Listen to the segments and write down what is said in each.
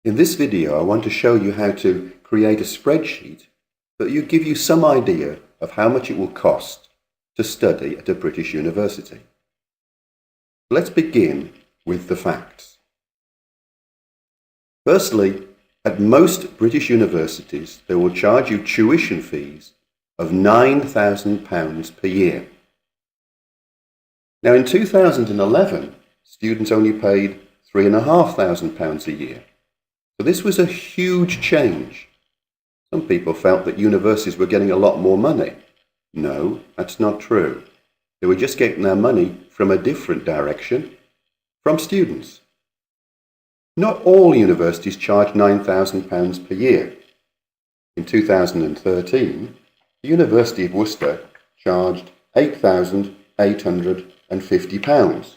In this video, I want to show you how to create a spreadsheet that will give you some idea of how much it will cost to study at a British university. Let's begin with the facts. Firstly, at most British universities, they will charge you tuition fees of £9,000 per year. Now, in 2011, students only paid £3,500 a year. So this was a huge change. Some people felt that universities were getting a lot more money. No, that's not true. They were just getting their money from a different direction, from students. Not all universities charge £9,000 per year. In 2013, the University of Worcester charged £8,850.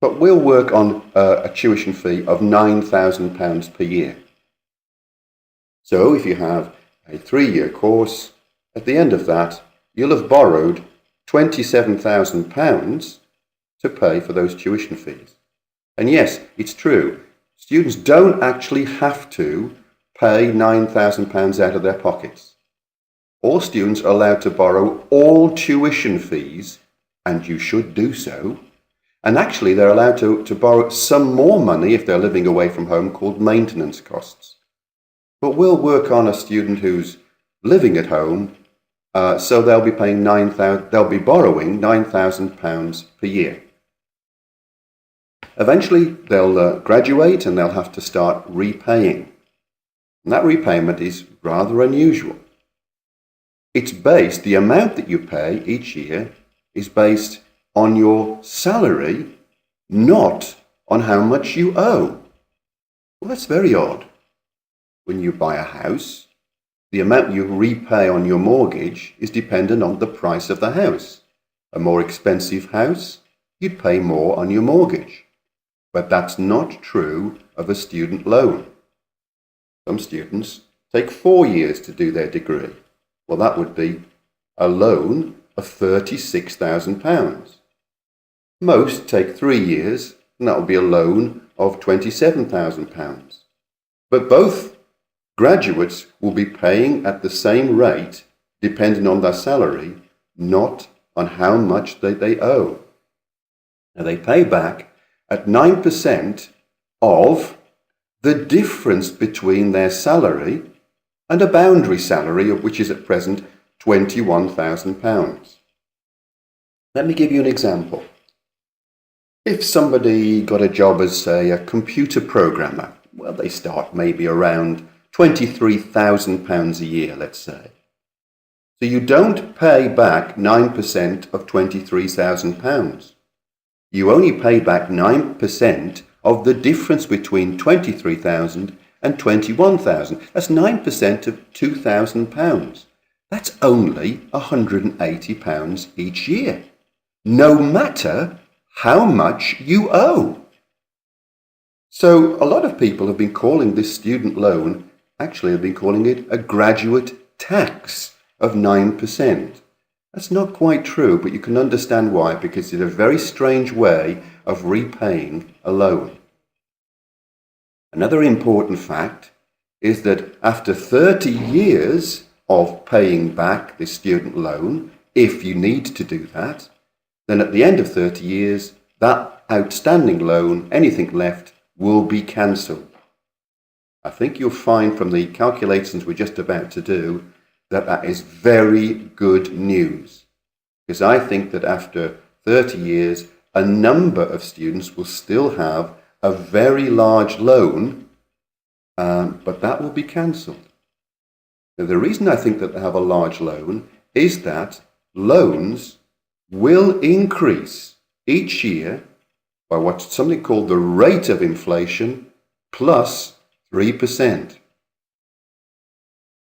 But we'll work on a tuition fee of £9,000 per year. So if you have a 3-year course, at the end of that, you'll have borrowed £27,000 to pay for those tuition fees. And yes, it's true, students don't actually have to pay £9,000 out of their pockets. All students are allowed to borrow all tuition fees, and you should do so. And actually, they're allowed to borrow some more money if they're living away from home, called maintenance costs. But we'll work on a student who's living at home, so they'll be borrowing £9,000 per year. Eventually, they'll graduate and they'll have to start repaying. And that repayment is rather unusual. The amount that you pay each year is based on your salary, not on how much you owe. Well, that's very odd. When you buy a house, the amount you repay on your mortgage is dependent on the price of the house. A more expensive house, you'd pay more on your mortgage. But that's not true of a student loan. Some students take 4 years to do their degree. Well, that would be a loan of £36,000. Most take 3 years, and that will be a loan of £27,000. But both graduates will be paying at the same rate, depending on their salary, not on how much they owe. Now, they pay back at 9% of the difference between their salary and a boundary salary, of which is at present £21,000. Let me give you an example. If somebody got a job as, say, a computer programmer, well, they start maybe around £23,000 a year, let's say. So you don't pay back 9% of £23,000. You only pay back 9% of the difference between £23,000 and £21,000. That's 9% of £2,000. That's only £180 each year, no matter how much you owe. So a lot of people have been calling this student loan, actually have been calling it a graduate tax of 9%. That's not quite true, but you can understand why, because it's a very strange way of repaying a loan. Another important fact is that after 30 years of paying back this student loan, if you need to do that, then at the end of 30 years, that outstanding loan, anything left, will be cancelled. I think you'll find from the calculations we're just about to do that that is very good news. Because I think that after 30 years, a number of students will still have a very large loan, but that will be cancelled. Now, the reason I think that they have a large loan is that loans will increase each year by what's something called the rate of inflation plus 3%.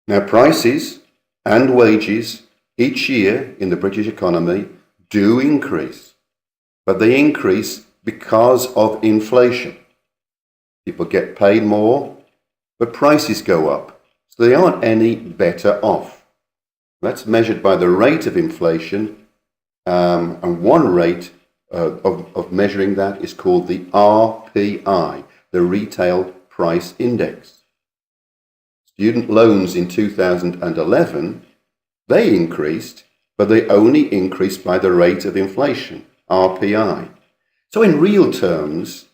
Now, prices and wages each year in the British economy do increase, but they increase because of inflation. People get paid more, but prices go up, so they aren't any better off. That's measured by the rate of inflation, and one rate of measuring that is called the RPI, the Retail price index. Student loans in 2011, they increased, but they only increased by the rate of inflation, RPI. So in real terms,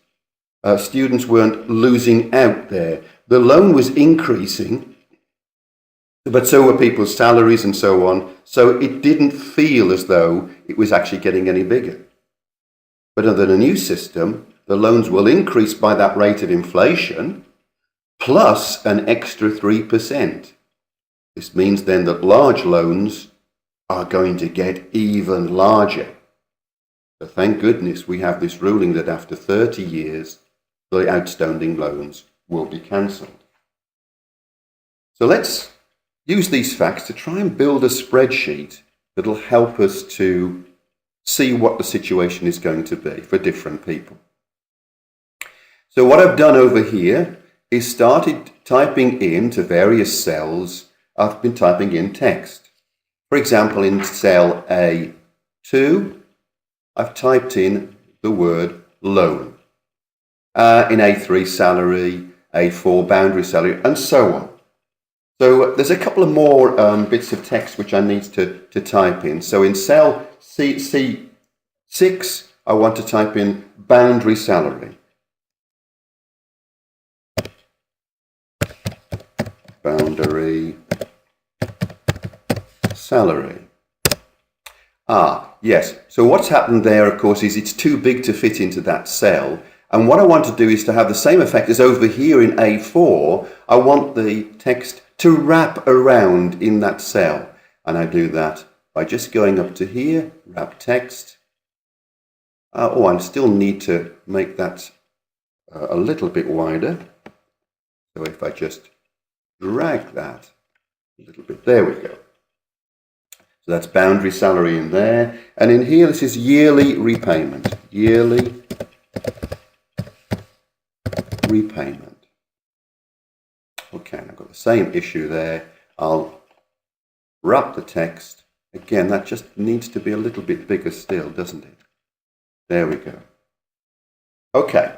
students weren't losing out there. The loan was increasing, but so were people's salaries and so on. So it didn't feel as though it was actually getting any bigger. But under the new system, the loans will increase by that rate of inflation plus an extra 3%. This means then that large loans are going to get even larger. So thank goodness we have this ruling that after 30 years, the outstanding loans will be cancelled. So let's use these facts to try and build a spreadsheet that will help us to see what the situation is going to be for different people. So what I've done over here is started typing into various cells. I've been typing in text. For example, in cell A2, I've typed in the word loan. In A3, salary, A4, boundary salary, and so on. So there's a couple of more bits of text which I need to type in. So in cell C6, I want to type in boundary salary. Boundary salary. Yes. So what's happened there, of course, is it's too big to fit into that cell. And what I want to do is to have the same effect as over here in A4. I want the text to wrap around in that cell. And I do that by just going up to here, wrap text. I still need to make that a little bit wider. So if I just drag that a little bit, there we go. So that's boundary salary in there. And in here, this is yearly repayment. Yearly repayment. Okay, and I've got the same issue there. I'll wrap the text. Again, that just needs to be a little bit bigger still, doesn't it? There we go. Okay.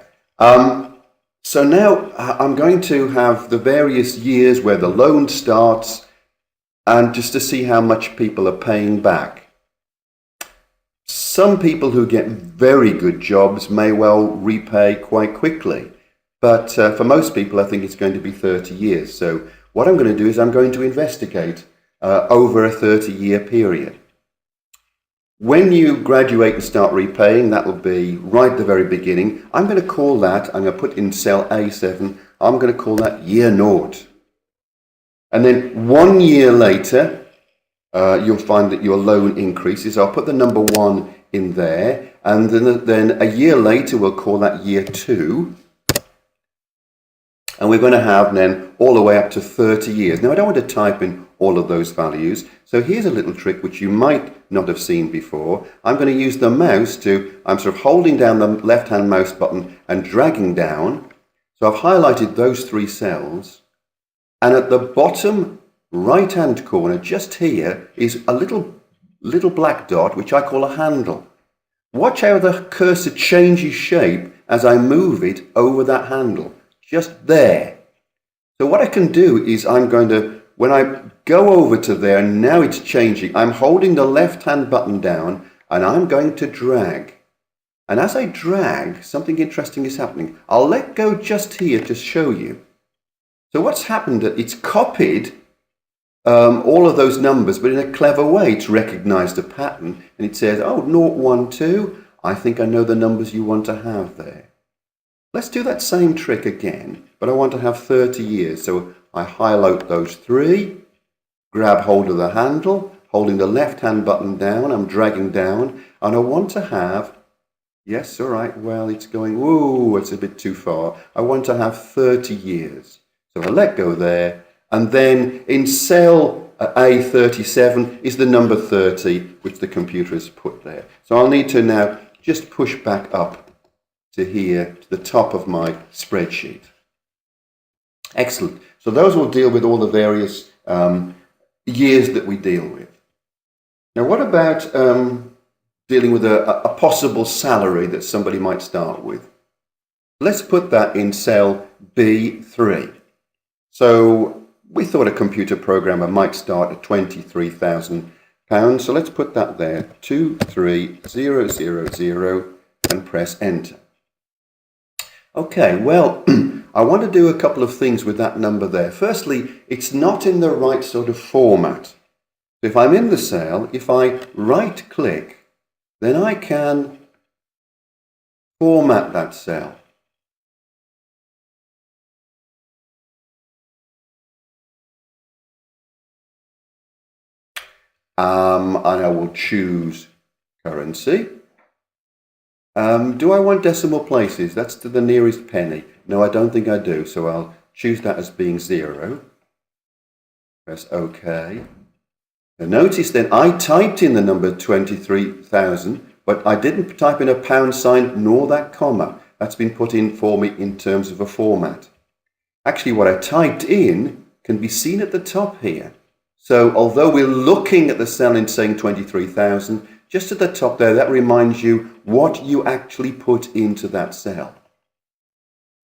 So now I'm going to have the various years where the loan starts and just to see how much people are paying back. Some people who get very good jobs may well repay quite quickly. But for most people, I think it's going to be 30 years. So what I'm going to do is I'm going to investigate over a 30-year period. When you graduate and start repaying, that will be right at the very beginning. I'm going to call that, I'm going to put in cell A7, I'm going to call that year naught. And then 1 year later, you'll find that your loan increases. I'll put the number 1 in there. And then a year later, we'll call that year 2. And we're going to have then all the way up to 30 years. Now, I don't want to type in all of those values. So here's a little trick which you might not have seen before. I'm going to use the mouse I'm sort of holding down the left-hand mouse button and dragging down. So I've highlighted those 3 cells. And at the bottom right-hand corner, just here, is a little black dot, which I call a handle. Watch how the cursor changes shape as I move it over that handle. Just there. So what I can do is I'm going to, when I go over to there, now it's changing. I'm holding the left-hand button down and I'm going to drag. And as I drag, something interesting is happening. I'll let go just here to show you. So what's happened, it's copied all of those numbers, but in a clever way. It's recognized a pattern and it says, oh, 0, 1, 2. I think I know the numbers you want to have there. Let's do that same trick again, but I want to have 30 years. So I highlight those 3, grab hold of the handle, holding the left-hand button down, I'm dragging down, and I want to have, yes, all right, well, it's going, whoa, it's a bit too far. I want to have 30 years. So I let go there, and then in cell A37 is the number 30, which the computer has put there. So I'll need to now just push back up to here, to the top of my spreadsheet. Excellent. So those will deal with all the various years that we deal with. Now, what about dealing with a possible salary that somebody might start with? Let's put that in cell B3. So we thought a computer programmer might start at £23,000. So let's put that there, 23000, and press enter. Okay, well, I want to do a couple of things with that number there. Firstly, it's not in the right sort of format. If I'm in the cell, if I right click, then I can format that cell. And I will choose currency. Do I want decimal places? That's to the nearest penny. No, I don't think I do, so I'll choose that as being 0. Press OK. Now notice then I typed in the number 23,000, but I didn't type in a pound sign nor that comma. That's been put in for me in terms of a format. Actually, what I typed in can be seen at the top here. So although we're looking at the cell and saying 23,000, just at the top there, that reminds you what you actually put into that cell.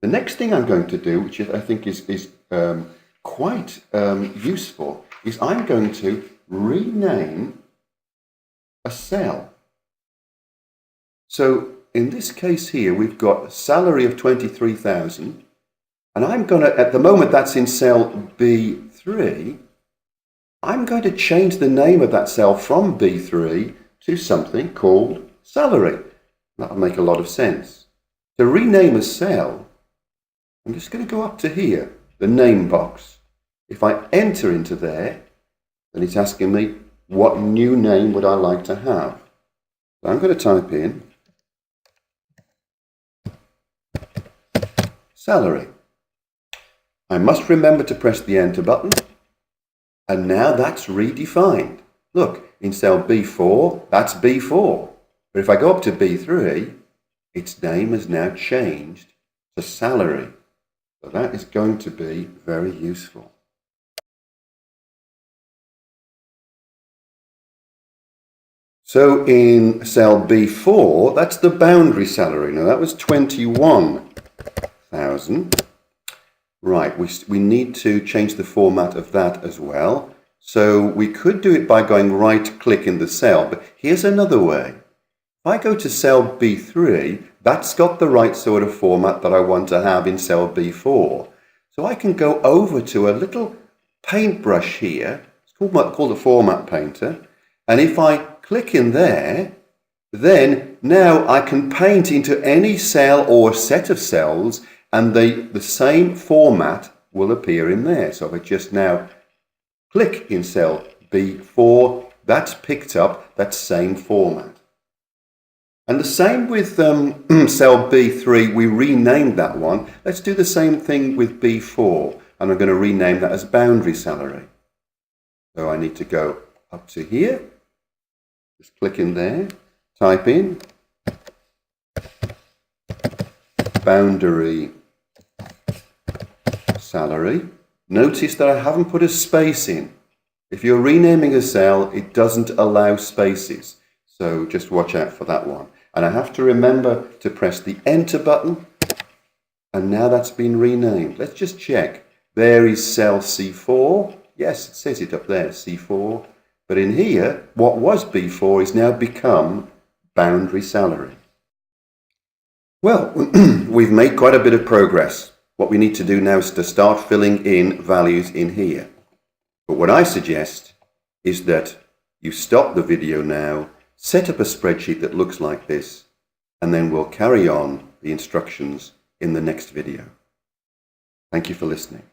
The next thing I'm going to do, which I think is quite useful, is I'm going to rename a cell. So in this case here, we've got a salary of 23,000, and I'm going to, at the moment that's in cell B3, I'm going to change the name of that cell from B3 to something called salary. That'll make a lot of sense. To rename a cell, I'm just going to go up to here, the name box. If I enter into there, then it's asking me what new name would I like to have. So I'm going to type in salary. I must remember to press the enter button, and now that's redefined. Look, in cell B4, that's B4. But if I go up to B3, its name has now changed to salary. So that is going to be very useful. So in cell B4, that's the boundary salary. Now that was 21,000. Right, we need to change the format of that as well. So we could do it by going right click in the cell, but here's another way. If I go to cell B3, that's got the right sort of format that I want to have in cell B4. So I can go over to a little paintbrush here. It's called a format painter. And if I click in there, then now I can paint into any cell or set of cells, and the same format will appear in there. So if I just now click in cell B4, that's picked up that same format. And the same with cell B3, we renamed that one. Let's do the same thing with B4, and I'm going to rename that as boundary salary. So I need to go up to here, just click in there, type in boundary salary. Notice that I haven't put a space in. If you're renaming a cell, it doesn't allow spaces. So just watch out for that one. And I have to remember to press the enter button. And now that's been renamed. Let's just check. There is cell C4. Yes, it says it up there, C4. But in here, what was B4 is now become boundary salary. Well, we've made quite a bit of progress. What we need to do now is to start filling in values in here. But what I suggest is that you stop the video now, set up a spreadsheet that looks like this, and then we'll carry on the instructions in the next video. Thank you for listening.